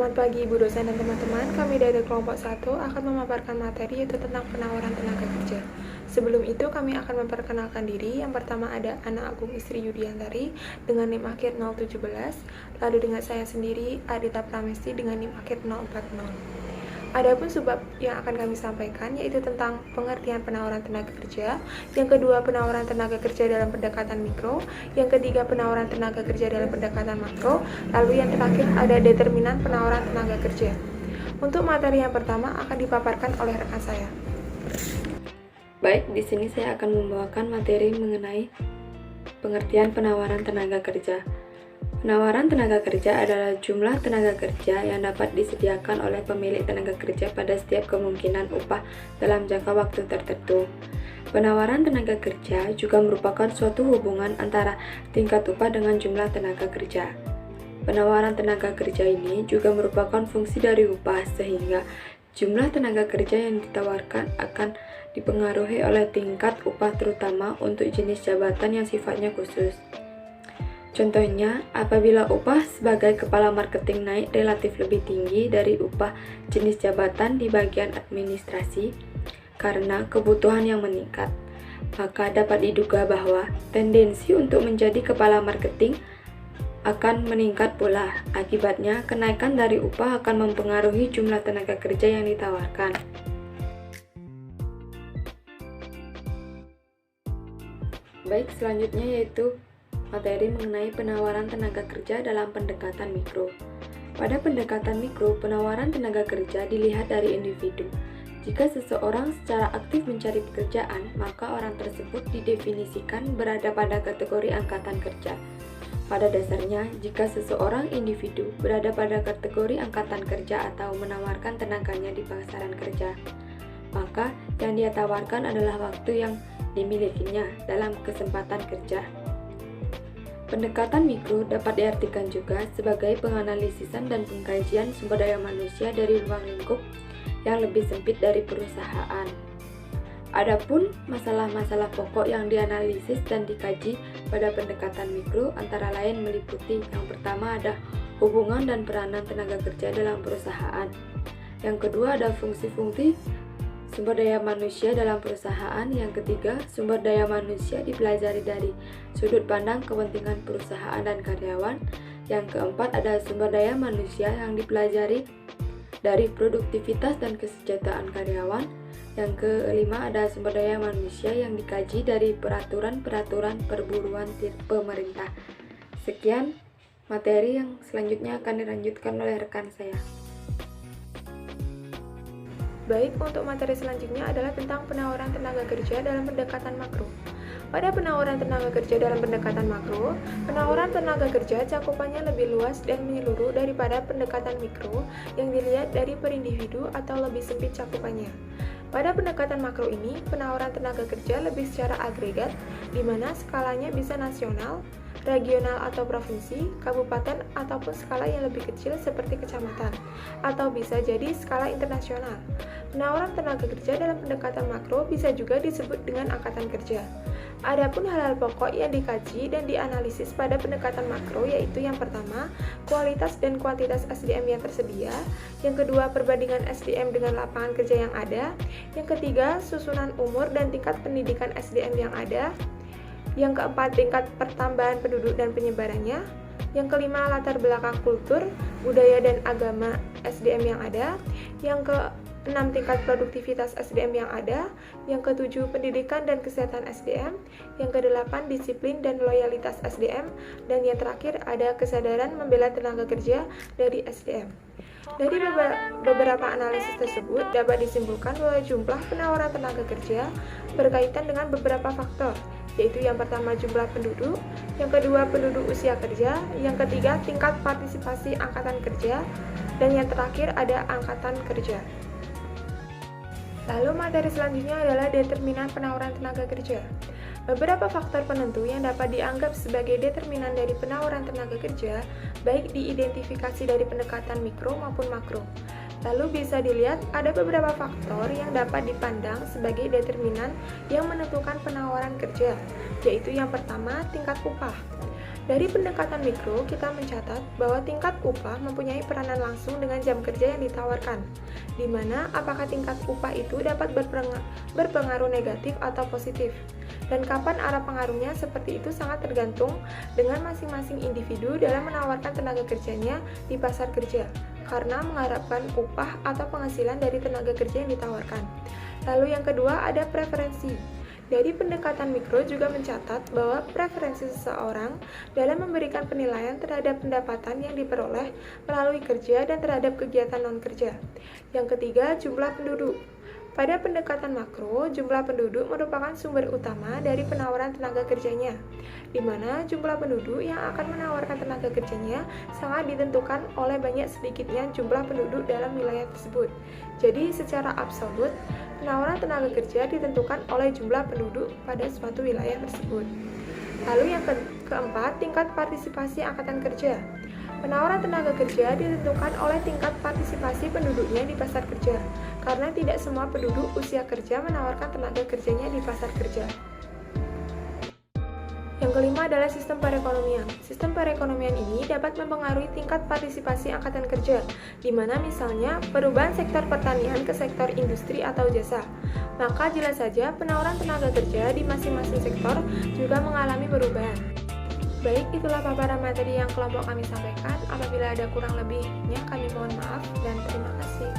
Selamat pagi Ibu dosen dan teman-teman, kami dari kelompok 1 akan memaparkan materi yaitu tentang penawaran tenaga kerja. Sebelum itu kami akan memperkenalkan diri. Yang pertama ada Ana Agung Istri Yudiantari dengan NIM akhir 017, lalu dengan saya sendiri Adita Pramesti dengan NIM akhir 040. Adapun subbab yang akan kami sampaikan yaitu tentang pengertian penawaran tenaga kerja, yang kedua penawaran tenaga kerja dalam pendekatan mikro, yang ketiga penawaran tenaga kerja dalam pendekatan makro, lalu yang terakhir ada determinan penawaran tenaga kerja. Untuk materi yang pertama akan dipaparkan oleh rekan saya. Baik, di sini saya akan membawakan materi mengenai pengertian penawaran tenaga kerja. Penawaran tenaga kerja adalah jumlah tenaga kerja yang dapat disediakan oleh pemilik tenaga kerja pada setiap kemungkinan upah dalam jangka waktu tertentu. Penawaran tenaga kerja juga merupakan suatu hubungan antara tingkat upah dengan jumlah tenaga kerja. Penawaran tenaga kerja ini juga merupakan fungsi dari upah, sehingga jumlah tenaga kerja yang ditawarkan akan dipengaruhi oleh tingkat upah, terutama untuk jenis jabatan yang sifatnya khusus. Contohnya, apabila upah sebagai kepala marketing naik relatif lebih tinggi dari upah jenis jabatan di bagian administrasi karena kebutuhan yang meningkat, maka dapat diduga bahwa tendensi untuk menjadi kepala marketing akan meningkat pula. Akibatnya, kenaikan dari upah akan mempengaruhi jumlah tenaga kerja yang ditawarkan. Baik, selanjutnya yaitu materi mengenai penawaran tenaga kerja dalam pendekatan mikro. Pada pendekatan mikro, penawaran tenaga kerja dilihat dari individu. Jika seseorang secara aktif mencari pekerjaan, maka orang tersebut didefinisikan berada pada kategori angkatan kerja. Pada dasarnya, jika seseorang individu berada pada kategori angkatan kerja atau menawarkan tenaganya di pasaran kerja, maka yang dia tawarkan adalah waktu yang dimilikinya dalam kesempatan kerja. Pendekatan mikro dapat diartikan juga sebagai penganalisisan dan pengkajian sumber daya manusia dari ruang lingkup yang lebih sempit dari perusahaan. Adapun masalah-masalah pokok yang dianalisis dan dikaji pada pendekatan mikro antara lain meliputi: yang pertama ada hubungan dan peranan tenaga kerja dalam perusahaan. Yang kedua ada fungsi-fungsi sumber daya manusia dalam perusahaan. Yang ketiga, sumber daya manusia dipelajari dari sudut pandang kepentingan perusahaan dan karyawan. Yang keempat, ada sumber daya manusia yang dipelajari dari produktivitas dan kesejahteraan karyawan. Yang kelima, ada sumber daya manusia yang dikaji dari peraturan-peraturan perburuan pemerintah. Sekian materi, yang selanjutnya akan dilanjutkan oleh rekan saya. Baik, untuk materi selanjutnya adalah tentang penawaran tenaga kerja dalam pendekatan makro. Pada penawaran tenaga kerja dalam pendekatan makro, penawaran tenaga kerja cakupannya lebih luas dan menyeluruh daripada pendekatan mikro yang dilihat dari per individu atau lebih sempit cakupannya. Pada pendekatan makro ini, penawaran tenaga kerja lebih secara agregat, di mana skalanya bisa nasional, regional atau provinsi, kabupaten, ataupun skala yang lebih kecil seperti kecamatan, atau bisa jadi skala internasional. Penawaran tenaga kerja dalam pendekatan makro bisa juga disebut dengan angkatan kerja. Adapun hal-hal pokok yang dikaji dan dianalisis pada pendekatan makro yaitu: yang pertama, kualitas dan kuantitas SDM yang tersedia, yang kedua, perbandingan SDM dengan lapangan kerja yang ada, yang ketiga, susunan umur dan tingkat pendidikan SDM yang ada, yang keempat, tingkat pertambahan penduduk dan penyebarannya, yang kelima, latar belakang kultur, budaya dan agama SDM yang ada, yang keenam, tingkat produktivitas SDM yang ada, yang ketujuh, pendidikan dan kesehatan SDM, yang kedelapan, disiplin dan loyalitas SDM, dan yang terakhir ada kesadaran membela tenaga kerja dari SDM. Dari beberapa analisis tersebut dapat disimpulkan bahwa jumlah penawaran tenaga kerja berkaitan dengan beberapa faktor, yaitu yang pertama jumlah penduduk, yang kedua penduduk usia kerja, yang ketiga tingkat partisipasi angkatan kerja, dan yang terakhir ada angkatan kerja. Lalu materi selanjutnya adalah determinan penawaran tenaga kerja. Beberapa faktor penentu yang dapat dianggap sebagai determinan dari penawaran tenaga kerja baik diidentifikasi dari pendekatan mikro maupun makro. Lalu bisa dilihat ada beberapa faktor yang dapat dipandang sebagai determinan yang menentukan penawaran kerja, yaitu yang pertama tingkat upah. Dari pendekatan mikro, kita mencatat bahwa tingkat upah mempunyai peranan langsung dengan jam kerja yang ditawarkan, di mana apakah tingkat upah itu dapat berpengaruh negatif atau positif, dan kapan arah pengaruhnya seperti itu sangat tergantung dengan masing-masing individu dalam menawarkan tenaga kerjanya di pasar kerja, karena mengharapkan upah atau penghasilan dari tenaga kerja yang ditawarkan. Lalu yang kedua ada preferensi. Dari pendekatan mikro juga mencatat bahwa preferensi seseorang dalam memberikan penilaian terhadap pendapatan yang diperoleh melalui kerja dan terhadap kegiatan non-kerja. Yang ketiga, jumlah penduduk. Pada pendekatan makro, jumlah penduduk merupakan sumber utama dari penawaran tenaga kerjanya, di mana jumlah penduduk yang akan menawarkan tenaga kerjanya sangat ditentukan oleh banyak sedikitnya jumlah penduduk dalam wilayah tersebut. Jadi, secara absolut, penawaran tenaga kerja ditentukan oleh jumlah penduduk pada suatu wilayah tersebut. Lalu yang keempat, tingkat partisipasi angkatan kerja. Penawaran tenaga kerja ditentukan oleh tingkat partisipasi penduduknya di pasar kerja, karena tidak semua penduduk usia kerja menawarkan tenaga kerjanya di pasar kerja. Yang kelima adalah sistem perekonomian. Sistem perekonomian ini dapat mempengaruhi tingkat partisipasi angkatan kerja, di mana misalnya perubahan sektor pertanian ke sektor industri atau jasa. Maka jelas saja penawaran tenaga kerja di masing-masing sektor juga mengalami perubahan. Baik, itulah paparan materi yang kelompok kami sampaikan. Apabila ada kurang lebihnya, kami mohon maaf dan terima kasih.